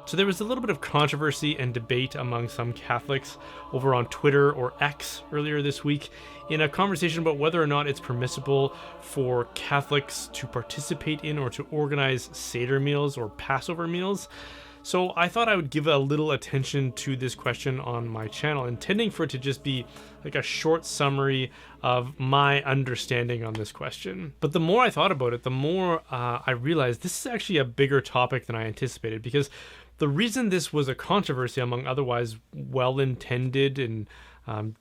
So there was a little bit of controversy and debate among some Catholics over on Twitter or X earlier this week in a conversation about whether or not it's permissible for Catholics to participate in or to organize Seder meals or Passover meals. So I thought I would give a little attention to this question on my channel, intending for it to just be like a short summary of my understanding on this question. But the more I thought about it, the more I realized this is actually a bigger topic than I anticipated, because the reason this was a controversy among otherwise well-intended and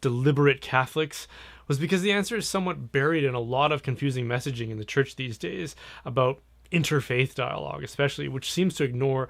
deliberate Catholics was because the answer is somewhat buried in a lot of confusing messaging in the church these days about interfaith dialogue, especially, which seems to ignore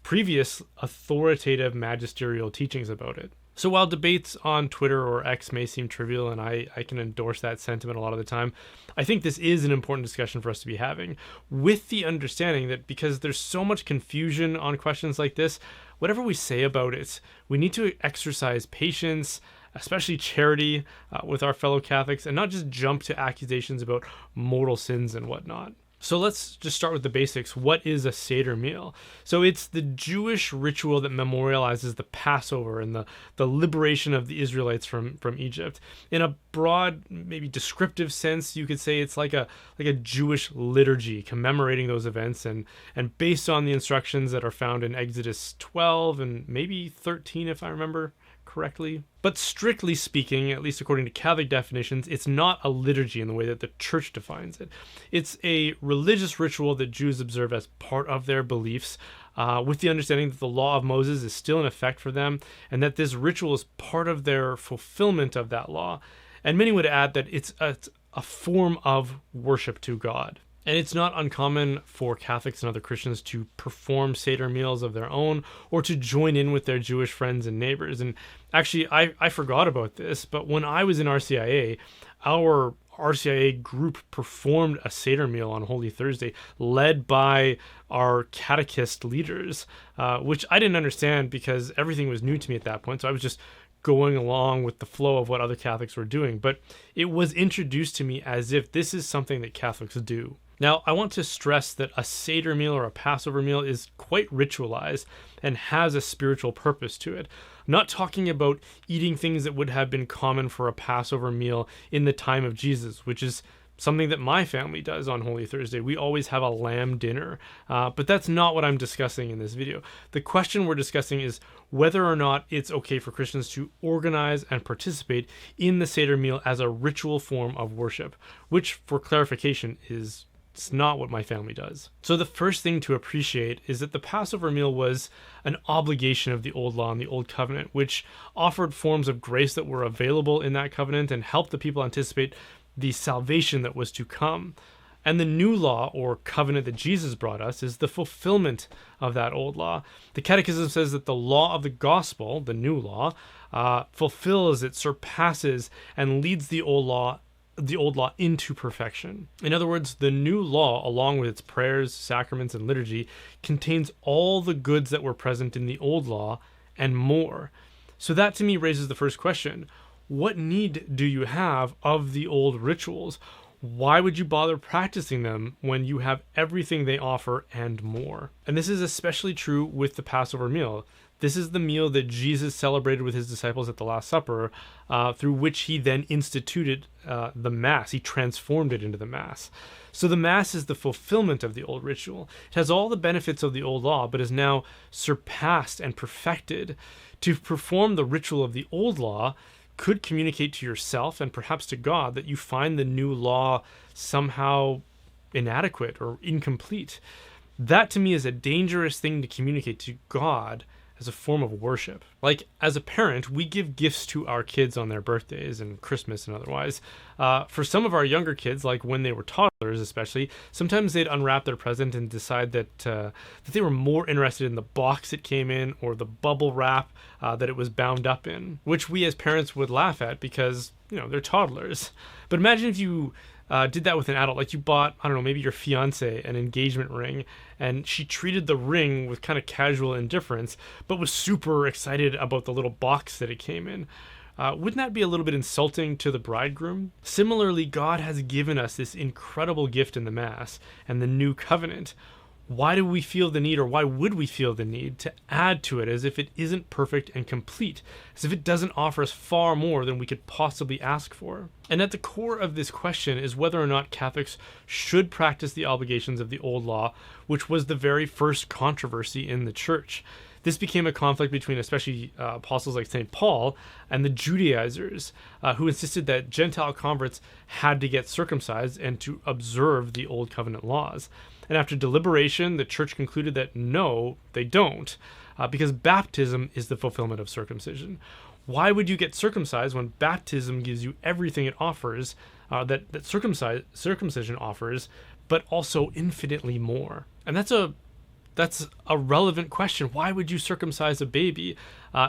previous authoritative magisterial teachings about it. So while debates on Twitter or X may seem trivial, and I can endorse that sentiment a lot of the time, I think this is an important discussion for us to be having, with the understanding that because there's so much confusion on questions like this, whatever we say about it, we need to exercise patience, especially charity with our fellow Catholics, and not just jump to accusations about mortal sins and whatnot. So let's just start with the basics. What is a Seder meal? So it's the Jewish ritual that memorializes the Passover and the liberation of the Israelites from Egypt. In a broad, maybe descriptive sense, you could say it's like a Jewish liturgy commemorating those events and based on the instructions that are found in Exodus 12 and maybe 13, if I remember correctly. But strictly speaking, at least according to Catholic definitions, it's not a liturgy in the way that the church defines it. It's a religious ritual that Jews observe as part of their beliefs, with the understanding that the law of Moses is still in effect for them, and that this ritual is part of their fulfillment of that law. And many would add that it's a form of worship to God. And it's not uncommon for Catholics and other Christians to perform Seder meals of their own or to join in with their Jewish friends and neighbors. And actually, I forgot about this, but when I was in RCIA, our RCIA group performed a Seder meal on Holy Thursday, led by our catechist leaders, which I didn't understand because everything was new to me at that point. So I was just going along with the flow of what other Catholics were doing. But it was introduced to me as if this is something that Catholics do. Now, I want to stress that a Seder meal or a Passover meal is quite ritualized and has a spiritual purpose to it. I'm not talking about eating things that would have been common for a Passover meal in the time of Jesus, which is something that my family does on Holy Thursday. We always have a lamb dinner, but that's not what I'm discussing in this video. The question we're discussing is whether or not it's okay for Christians to organize and participate in the Seder meal as a ritual form of worship, which, for clarification, is it's not what my family does. So the first thing to appreciate is that the Passover meal was an obligation of the Old Law and the Old Covenant, which offered forms of grace that were available in that covenant and helped the people anticipate the salvation that was to come. And the new law or covenant that Jesus brought us is the fulfillment of that old law. The Catechism says that the law of the gospel, the new law, fulfills, it surpasses, and leads the old law into perfection. In other words, the new law, along with its prayers, sacraments, and liturgy, contains all the goods that were present in the old law and more. So that to me raises the first question: what need do you have of the old rituals? Why would you bother practicing them when you have everything they offer and more? And this is especially true with the Passover meal. This is the meal that Jesus celebrated with his disciples at the Last Supper, through which he then instituted the Mass. He transformed it into the Mass. So the Mass is the fulfillment of the old ritual. It has all the benefits of the old law, but is now surpassed and perfected. To perform the ritual of the old law could communicate to yourself and perhaps to God that you find the new law somehow inadequate or incomplete. That to me is a dangerous thing to communicate to God as a form of worship. Like, as a parent, we give gifts to our kids on their birthdays and Christmas and otherwise. For some of our younger kids, like when they were toddlers especially, sometimes they'd unwrap their present and decide that they were more interested in the box it came in or the bubble wrap that it was bound up in, which we as parents would laugh at because, they're toddlers. But imagine if you did that with an adult, like you bought, I don't know, maybe your fiance an engagement ring, and she treated the ring with kind of casual indifference, but was super excited about the little box that it came in. Wouldn't that be a little bit insulting to the bridegroom? Similarly, God has given us this incredible gift in the Mass and the new covenant. why do we feel the need, or why would we feel the need to add to it as if it isn't perfect and complete, as if it doesn't offer us far more than we could possibly ask for? And at the core of this question is whether or not Catholics should practice the obligations of the old law, which was the very first controversy in the church. This became a conflict between especially apostles like St. Paul and the Judaizers, who insisted that Gentile converts had to get circumcised and to observe the Old Covenant laws. And after deliberation, the church concluded that no, they don't, because baptism is the fulfillment of circumcision. Why would you get circumcised when baptism gives you everything it offers, that circumcision offers, but also infinitely more? And that's a relevant question. Why would you circumcise a baby?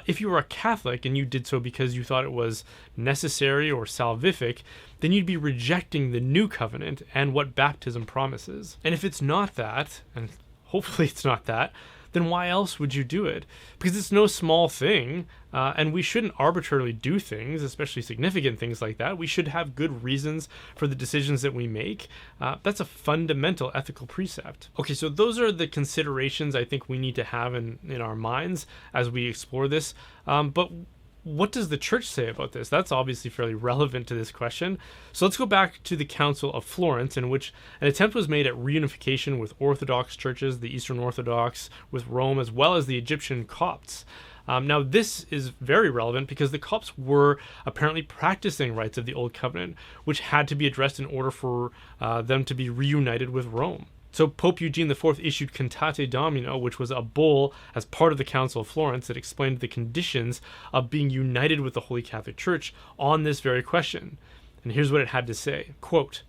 If you were a Catholic and you did so because you thought it was necessary or salvific, then you'd be rejecting the new covenant and what baptism promises. And if it's not that, and hopefully it's not that, then why else would you do it? Because it's no small thing, and we shouldn't arbitrarily do things, especially significant things like that. We should have good reasons for the decisions that we make. That's a fundamental ethical precept. Okay, so those are the considerations I think we need to have in our minds as we explore this. But what does the church say about this? That's obviously fairly relevant to this question. So let's go back to the Council of Florence, in which an attempt was made at reunification with Orthodox churches, the Eastern Orthodox, with Rome, as well as the Egyptian Copts. Now, this is very relevant because the Copts were apparently practicing rites of the Old Covenant, which had to be addressed in order for them to be reunited with Rome. So Pope Eugene IV issued Cantate Domino, which was a bull as part of the Council of Florence that explained the conditions of being united with the Holy Catholic Church on this very question. And here's what it had to say. Quote,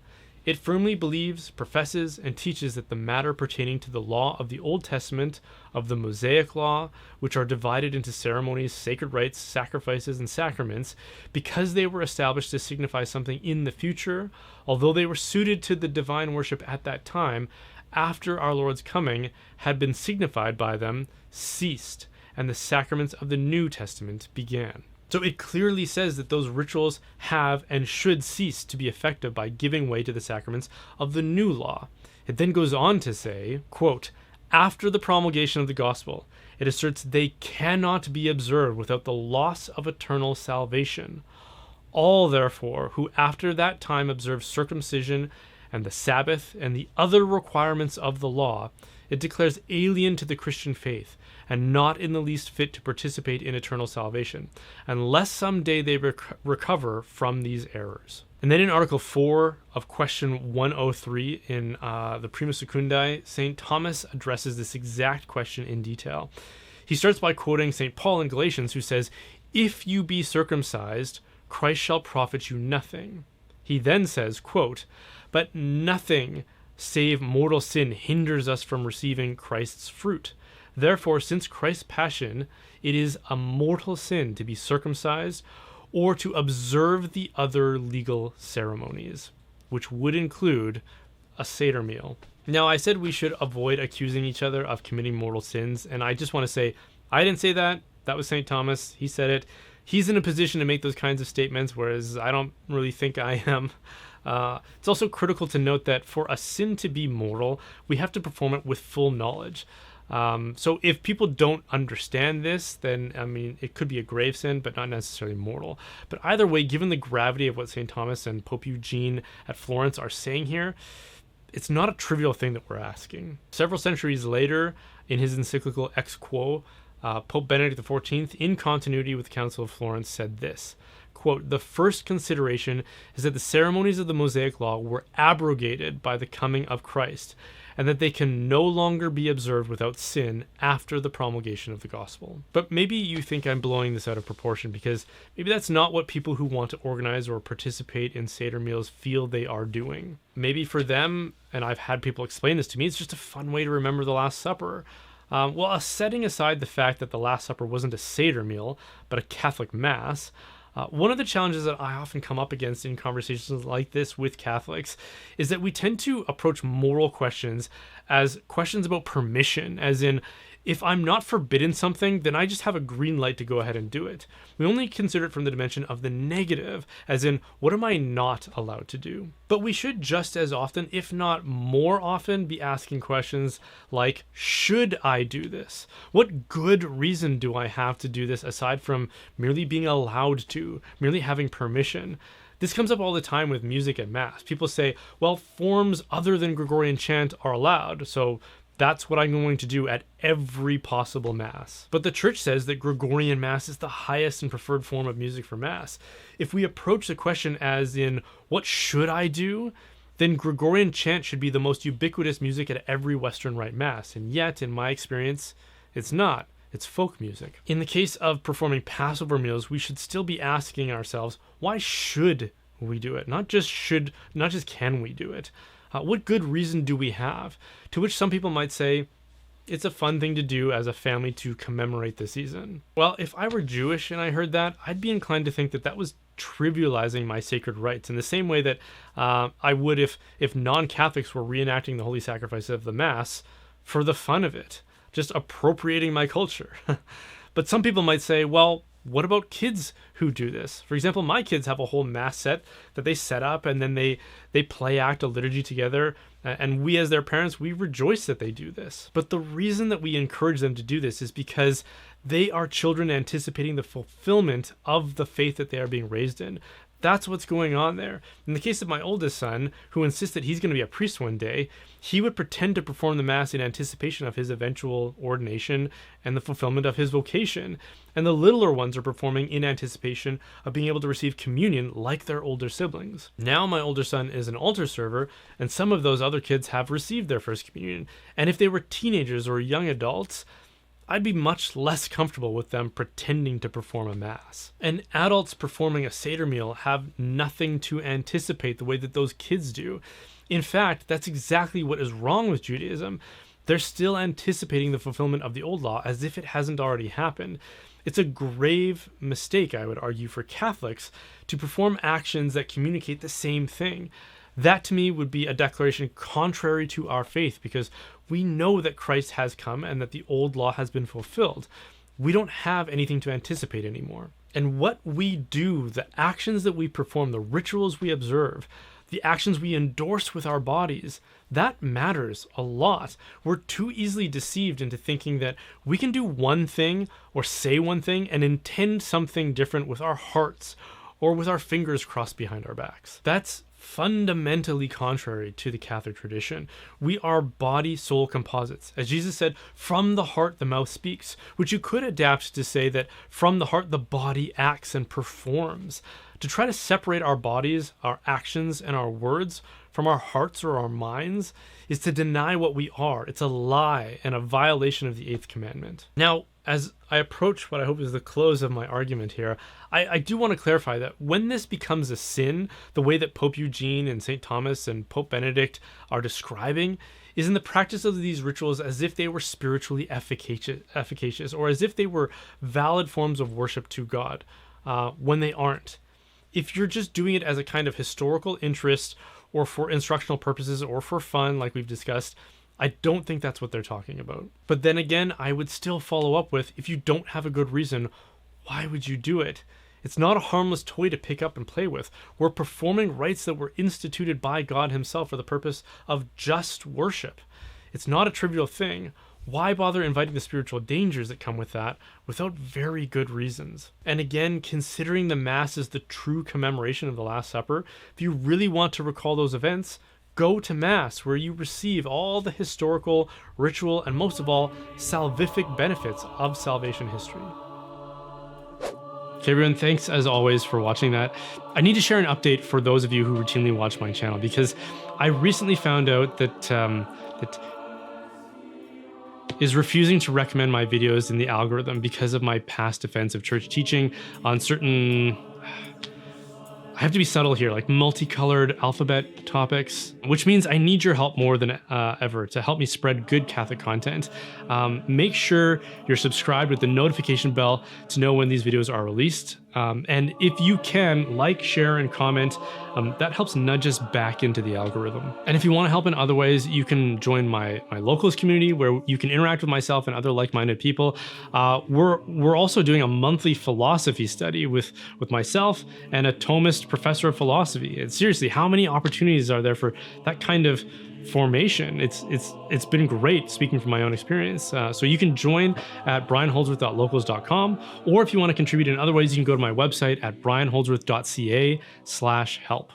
"It firmly believes, professes, and teaches that the matter pertaining to the law of the Old Testament, of the Mosaic law, which are divided into ceremonies, sacred rites, sacrifices, and sacraments, because they were established to signify something in the future, although they were suited to the divine worship at that time, after our Lord's coming had been signified by them, ceased, and the sacraments of the New Testament began." So it clearly says that those rituals have and should cease to be effective by giving way to the sacraments of the new law. It then goes on to say, quote, "After the promulgation of the gospel, it asserts they cannot be observed without the loss of eternal salvation. All, therefore, who after that time observe circumcision and the Sabbath and the other requirements of the law, it declares alien to the Christian faith and not in the least fit to participate in eternal salvation, unless someday they recover from these errors." And then in Article 4 of question 103 in the Prima Secundae, St. Thomas addresses this exact question in detail. He starts by quoting St. Paul in Galatians, who says, "If you be circumcised, Christ shall profit you nothing." He then says, quote, "But nothing save mortal sin hinders us from receiving Christ's fruit. Therefore, since Christ's passion, it is a mortal sin to be circumcised or to observe the other legal ceremonies," which would include a Seder meal. Now, I said we should avoid accusing each other of committing mortal sins, and I just want to say, I didn't say that. That was St. Thomas. He said it. He's in a position to make those kinds of statements, whereas I don't really think I am. It's also critical to note that for a sin to be mortal, we have to perform it with full knowledge. So if people don't understand this, then, I mean, it could be a grave sin, but not necessarily mortal. But either way, given the gravity of what St. Thomas and Pope Eugene at Florence are saying here, it's not a trivial thing that we're asking. Several centuries later, in his encyclical Ex Quo, Pope Benedict XIV, in continuity with the Council of Florence, said this, quote, "The first consideration is that the ceremonies of the Mosaic law were abrogated by the coming of Christ, and that they can no longer be observed without sin after the promulgation of the gospel." But maybe you think I'm blowing this out of proportion, because maybe that's not what people who want to organize or participate in Seder meals feel they are doing. Maybe for them, and I've had people explain this to me, it's just a fun way to remember the Last Supper. Well, setting aside the fact that the Last Supper wasn't a Seder meal, but a Catholic Mass, one of the challenges that I often come up against in conversations like this with Catholics is that we tend to approach moral questions as questions about permission, as in, If I'm not forbidden something, then I just have a green light to go ahead and do it. We only consider it from the dimension of the negative, as in, what am I not allowed to do? But we should just as often, if not more often, be asking questions like, should I do this? What good reason do I have to do this aside from merely being allowed to, merely having permission? This comes up all the time with music at Mass. People say, well, forms other than Gregorian chant are allowed, so that's what I'm going to do at every possible Mass. But the Church says that Gregorian Mass is the highest and preferred form of music for Mass. If we approach the question as in, what should I do? Then Gregorian chant should be the most ubiquitous music at every Western Rite Mass. And yet, in my experience, it's not. It's folk music. In the case of performing Passover meals, we should still be asking ourselves, why should we do it? Not just can we do it? What good reason do we have? To which some people might say, it's a fun thing to do as a family to commemorate the season. Well, if I were Jewish and I heard that, I'd be inclined to think that that was trivializing my sacred rites in the same way that I would if non-Catholics were reenacting the holy sacrifice of the Mass for the fun of it, just appropriating my culture. But some people might say, well, what about kids who do this? For example, my kids have a whole Mass set that they set up, and then they play act a liturgy together, and we as their parents, we rejoice that they do this. But the reason that we encourage them to do this is because they are children anticipating the fulfillment of the faith that they are being raised in. That's what's going on there. In the case of my oldest son, who insists that he's going to be a priest one day, he would pretend to perform the Mass in anticipation of his eventual ordination and the fulfillment of his vocation. And the littler ones are performing in anticipation of being able to receive communion like their older siblings. Now my older son is an altar server, and some of those other kids have received their first communion. And if they were teenagers or young adults, I'd be much less comfortable with them pretending to perform a Mass. And adults performing a Seder meal have nothing to anticipate the way that those kids do. In fact, that's exactly what is wrong with Judaism. They're still anticipating the fulfillment of the old law as if it hasn't already happened. It's a grave mistake, I would argue, for Catholics to perform actions that communicate the same thing. That to me would be a declaration contrary to our faith, because we know that Christ has come and that the old law has been fulfilled. We don't have anything to anticipate anymore. And what we do, the actions that we perform, the rituals we observe, the actions we endorse with our bodies, that matters a lot. We're too easily deceived into thinking that we can do one thing or say one thing and intend something different with our hearts or with our fingers crossed behind our backs. That's fundamentally contrary to the Catholic tradition. We are body-soul composites. As Jesus said, from the heart the mouth speaks, which you could adapt to say that from the heart the body acts and performs. To try to separate our bodies, our actions, and our words from our hearts or our minds is to deny what we are. It's a lie and a violation of the 8th commandment. Now, as I approach what I hope is the close of my argument here, I do want to clarify that when this becomes a sin, the way that Pope Eugene and St. Thomas and Pope Benedict are describing is in the practice of these rituals as if they were spiritually efficacious or as if they were valid forms of worship to God, when they aren't. If you're just doing it as a kind of historical interest or for instructional purposes or for fun, like we've discussed, I don't think that's what they're talking about. But then again, I would still follow up with, if you don't have a good reason, why would you do it? It's not a harmless toy to pick up and play with. We're performing rites that were instituted by God himself for the purpose of just worship. It's not a trivial thing. Why bother inviting the spiritual dangers that come with that without very good reasons? And again, considering the Mass as the true commemoration of the Last Supper, if you really want to recall those events, go to Mass, where you receive all the historical, ritual, and most of all, salvific benefits of salvation history. Okay, everyone, thanks as always for watching that. I need to share an update for those of you who routinely watch my channel, because I recently found out that that is refusing to recommend my videos in the algorithm because of my past defense of church teaching on certain, I have to be subtle here, like multicolored alphabet topics, which means I need your help more than ever to help me spread good Catholic content. Make sure you're subscribed with the notification bell to know when these videos are released. And if you can, like, share, and comment, that helps nudge us back into the algorithm. And if you want to help in other ways, you can join my locals community, where you can interact with myself and other like-minded people. We're also doing a monthly philosophy study with myself and a Thomist professor of philosophy. And seriously, how many opportunities are there for that kind of formation? It's been great, speaking from my own experience. So you can join at brianholdsworth.locals.com, or if you want to contribute in other ways, you can go to my website at brianholdsworth.ca/help.